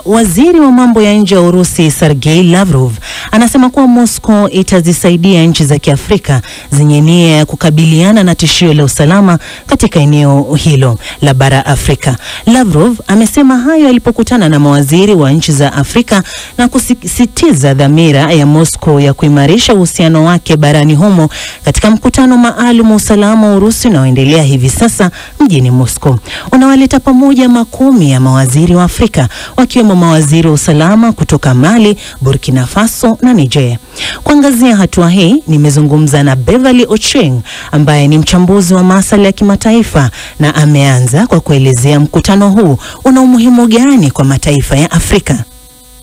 Waziri wa mambo ya nje wa Urusi Sergei Lavrov anasema kuwa Moscow itazisaidia nchi za Kiafrika zenye nia ya kukabiliana na tishio la usalama katika eneo hilo la bara Afrika. Lavrov amesema hayo alipokutana na mawaziri wa nchi za Afrika na kusisitiza dhamira ya Moscow ya kuimarisha uhusiano wake barani humo katika mkutano maalum wa usalama wa Urusi unaoendelea hivi sasa mjini Moscow. Unawaleta pamoja makumi ya mawaziri wa Afrika wakiwemo mawaziri wa usalama kutoka Mali, Burkina Faso na Niger. Kuangazia hatua hii, nimezungumza na Beverly Ocheng ambaye ni mchambuzi wa masuala ya kimataifa, na ameanza kwa kuelezea mkutano huu una umuhimu gani kwa mataifa ya Afrika.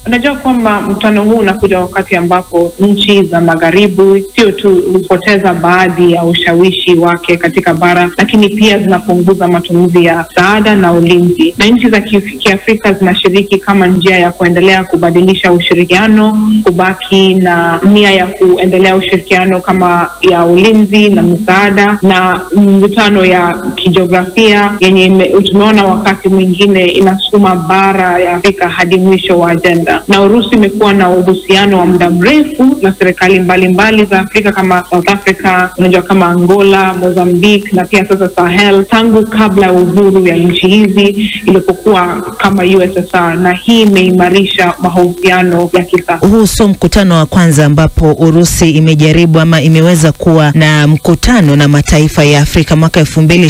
Unajua kwamba mkutano huu unakuja wakati ambapo nchi za magharibi sio tu hupoteza baadhi ya ushawishi wake katika bara, lakini pia zinapunguza matumizi ya msaada na ulinzi. Na nchi za Kiafrika zinashiriki kama njia ya kuendelea kubadilisha ushirikiano, kubaki na nia ya kuendelea ushirikiano kama ya ulinzi na msaada, na mvutano ya kijiografia yenye tumeona wakati mwingine inasukuma bara ya Afrika hadi mwisho wa agenda. Na Urusi imekuwa na uhusiano wa muda mrefu na serikali mbalimbali za Afrika kama South Africa, unajua kama Angola, Mozambique na pia sasa Sahel, tangu kabla ya uhuru ya nchi hizi ilipokuwa kama USSR, na hii imeimarisha mahusiano ya kisasa. Huu sio mkutano wa kwanza ambapo Urusi imejaribu ama imeweza kuwa na mkutano na mataifa ya Afrika. Mwaka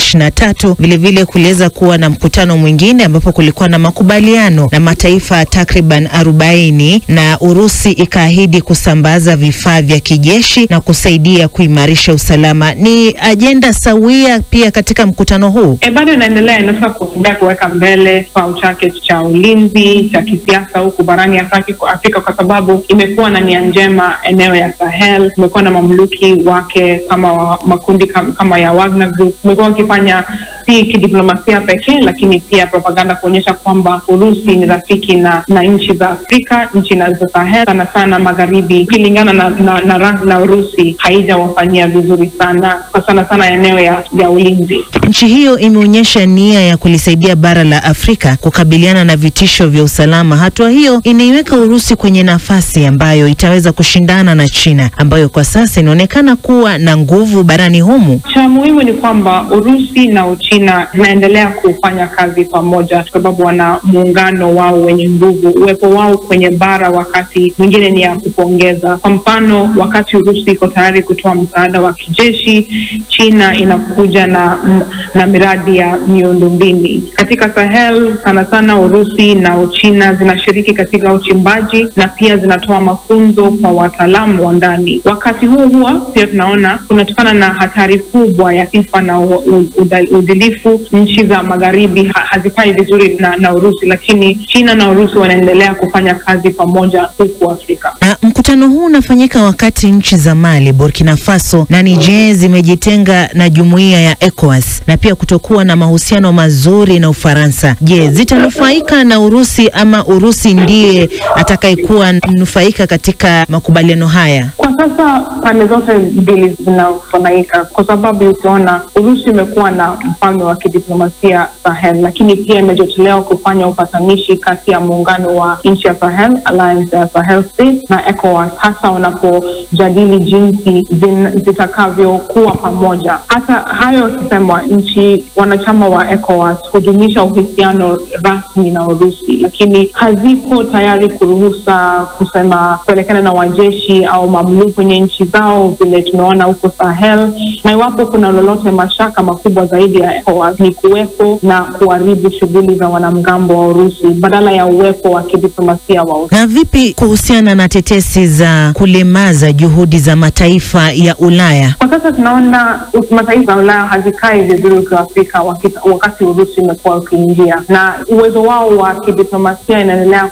2023 vilevile kuliweza kuwa na mkutano mwingine ambapo kulikuwa na makubaliano na mataifa takriban 40 na Urusi ikaahidi kusambaza vifaa vya kijeshi na kusaidia kuimarisha usalama. Ni ajenda sawia pia katika mkutano huu? Bado inaendelea, inataka kuweka mbele kipao chake cha ulinzi cha kisiasa huku barani Afrika, kwa sababu imekuwa na nia njema eneo ya Sahel. Imekuwa na mamluki wake kama makundi kama ya Wagner Group. Imekuwa wakifanya si kidiplomasia pekee, lakini pia propaganda kuonyesha kwamba Urusi ni rafiki na nchi za Afrika, nchi za Sahel, sana magharibi. Kulingana na Urusi haijawafanyia vizuri sana, kwa sana eneo ya ulinzi. Nchi hiyo imeonyesha nia ya kulisaidia bara la Afrika kukabiliana na vitisho vya usalama. Hatua hiyo inaiweka Urusi kwenye nafasi ambayo itaweza kushindana na China, ambayo kwa sasa inaonekana kuwa na nguvu barani humu. Cha muhimu ni kwamba Urusi na China zinaendelea kufanya kazi pamoja, kwa sababu wana muungano wao wenye nguvu. Uwepo wao kwenye bara wakati mwingine ni ya kupongeza. Kwa mfano, wakati Urusi iko tayari kutoa msaada wa kijeshi, China inakuja na miradi ya miundombinu. Katika Sahel sana Urusi na China zinashiriki katika uchimbaji na pia zinatoa mafunzo kwa wataalamu wa ndani. Wakati huo pia tunaona kunatokana na hatari kubwa ya sifa na udhilifu. Nchi za magharibi hazikai vizuri na Urusi, lakini China na Urusi wanaendelea kufanya kazi pamoja huku Afrika. Mkutano huu unafanyika wakati nchi za Mali, Burkina Faso na Niger zimejitenga na jumuiya ya ECOWAS na pia kutokuwa na mahusiano mazuri na Ufaransa. Je, zitanufaika na Urusi ama Urusi ndiye atakayekuwa nufaika katika makubaliano haya? Kwa sasa pande zote mbili zinanufaika, kwa sababu ukiona Urusi imekuwa na mfano wa kidiplomasia Sahel, lakini pia imejitolea kufanya upatanishi kati ya muungano wa nchi ya Sahel, Alliance ya Sahel States na ECOWAS, hasa wanapojadili jinsi zitakavyokuwa pamoja. Hata hayo kusema, nchi wanachama wa ECOWAS hudumisha uhusiano rasmi na Urusi, lakini haziko tayari kuruhusa kuelekana na wajeshi au mamluki kwenye nchi zao vile tumeona huko Sahel. Na iwapo kuna lolote mashaka makubwa zaidi ya ECOWAS ni kuwepo na kuharibu shughuli za wanamgambo wa Urusi badala ya uwepo wa kidiplomasia wa Urusi. Na vipi kuhusiana na tetesi za kulemaza juhudi za mataifa ya Ulaya? Kwa sasa tunaona mataifa ya Ulaya hazikai vizuri kwa Afrika wakati Urusi imekuwa ukiingia, na uwezo wao wa kidiplomasia inaendelea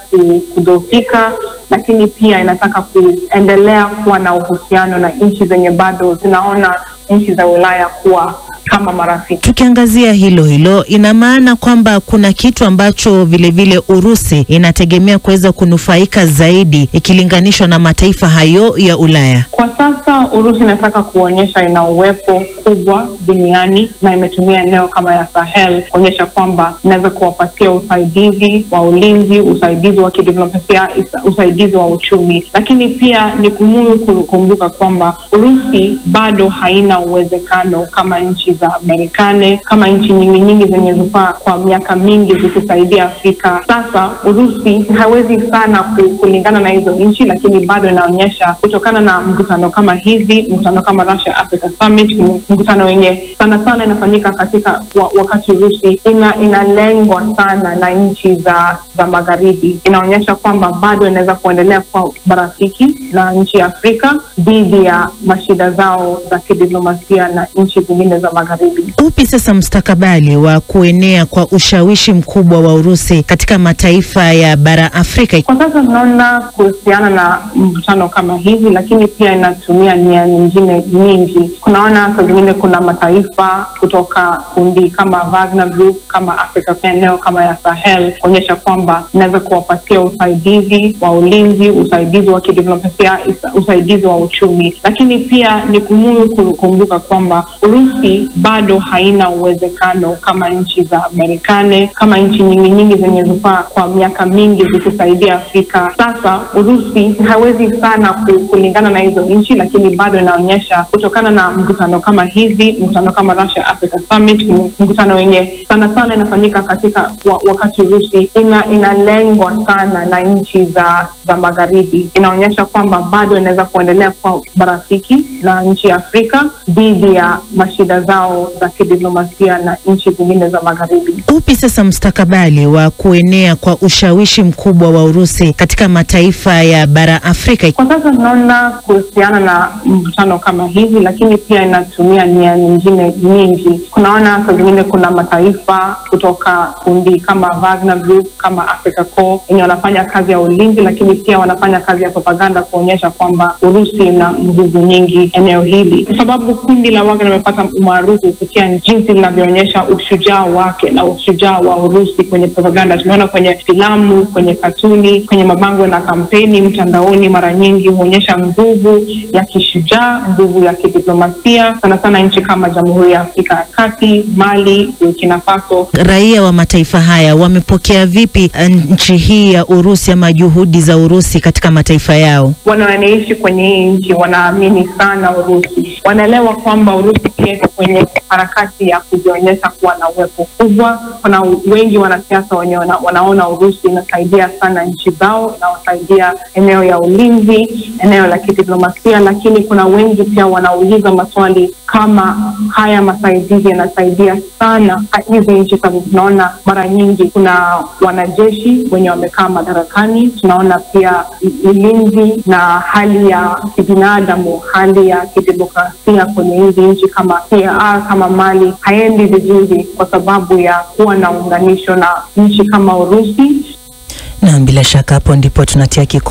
kudhoofika, lakini pia inataka kuendelea kuwa na uhusiano na nchi zenye bado zinaona nchi za Ulaya kuwa kama marafiki. Tukiangazia hilo, ina maana kwamba kuna kitu ambacho vilevile Urusi inategemea kuweza kunufaika zaidi ikilinganishwa na mataifa hayo ya Ulaya. Kwa sasa Urusi inataka kuonyesha ina uwepo kubwa duniani na imetumia eneo kama ya Sahel kuonyesha kwamba inaweza kuwapatia usaidizi wa ulinzi, usaidizi wa kidiplomasia, usaidizi wa uchumi. Lakini pia ni muhimu kukumbuka kwamba Urusi bado haina uwezekano kama nchi za Marekani, kama nchi nyingi zenye zufaa kwa miaka mingi zikisaidia Afrika. Sasa Urusi hawezi sana kulingana na hizo nchi, lakini bado inaonyesha kutokana na mkutano kama hizi, mkutano kama Russia Africa Summit, mkutano wenye sana inafanyika katika wakati Urusi inalengwa sana na nchi za magharibi. Inaonyesha kwamba bado inaweza kuendelea kwa marafiki na nchi ya Afrika dhidi ya mashida zao za kidiplomasia na nchi zingine za magharibi. Upi sasa mustakabali wa kuenea kwa ushawishi mkubwa wa Urusi katika mataifa ya bara Afrika? Kwa sasa tunaona kuhusiana na mkutano kama hizi, lakini pia inatumia nia nyingine nyingi. Kunaona kwa zingine kuna mataifa kutoka kundi kama Wagner Group, kama Afrika, eneo kama ya Sahel kuonyesha kwamba inaweza kuwapatia usaidizi wa ulinzi, usaidizi wa kidiplomasia, usaidizi wa uchumi. Lakini pia ni muhimu kukumbuka kwamba Urusi bado haina uwezekano kama nchi za Marekani, kama nchi nyingi zenye zufaa kwa miaka mingi zikisaidia Afrika. Sasa Urusi hawezi sana kulingana na hizo nchi, lakini bado inaonyesha kutokana na mkutano kama hizi, mkutano kama Russia Africa Summit, mkutano wenye sana inafanyika katika wakati Urusi inalengwa sana na nchi za magharibi. Inaonyesha kwamba bado inaweza kuendelea kwa marafiki na nchi ya Afrika dhidi ya mashida zao za kidiplomasia na nchi zingine za magharibi. Upi sasa mustakabali wa kuenea kwa ushawishi mkubwa wa Urusi katika mataifa ya bara Afrika? Kwa sasa tunaona kuhusiana na mkutano kama hizi, lakini pia inatumia nia nyingine nyingi. Kunaona kwa zingine kuna mataifa kutoka kundi kama Wagner Group, kama Africa Corps, wenye wanafanya kazi ya ulinzi, lakini pia wanafanya kazi ya propaganda kuonyesha kwamba Urusi ina nguvu nyingi eneo hili. Kwa sababu kundi la Wagner limepata umaarufu kupitia jinsi linavyoonyesha ushujaa wake na ushujaa wa Urusi kwenye propaganda. Tumeona kwenye filamu, kwenye katuni, kwenye mabango na kampeni mtandaoni, mara nyingi huonyesha nguvu ya kishujaa, nguvu ya kidiplomasia, sana nchi kama Jamhuri ya Afrika ya Kati, Mali, Burkina Faso. Raia wa mataifa haya wamepokea vipi nchi hii ya Urusi ama juhudi za Urusi katika mataifa yao? Wanaishi kwenye hii nchi wanaamini sana Urusi. Wanaelewa kwamba Urusi iko kwenye harakati ya kujionyesha kuwa na uwepo kubwa. Kuna wengi wanasiasa wenye wanaona Urusi inasaidia sana nchi zao, inawasaidia eneo ya ulinzi, eneo la kidiplomasia, lakini kuna wengi pia wanauliza maswali kama haya masaidizi yanasaidia sana hizi nchi, sababu tunaona mara nyingi kuna wanajeshi wenye wamekaa madarakani. Tunaona pia ulinzi na hali ya kibinadamu, hali ya kidemokrasia kwenye hizi nchi kama CAR, kama Mali haendi vizuri kwa sababu ya kuwa na unganisho na nchi kama Urusi. Na bila shaka hapo ndipo tunatia kikomo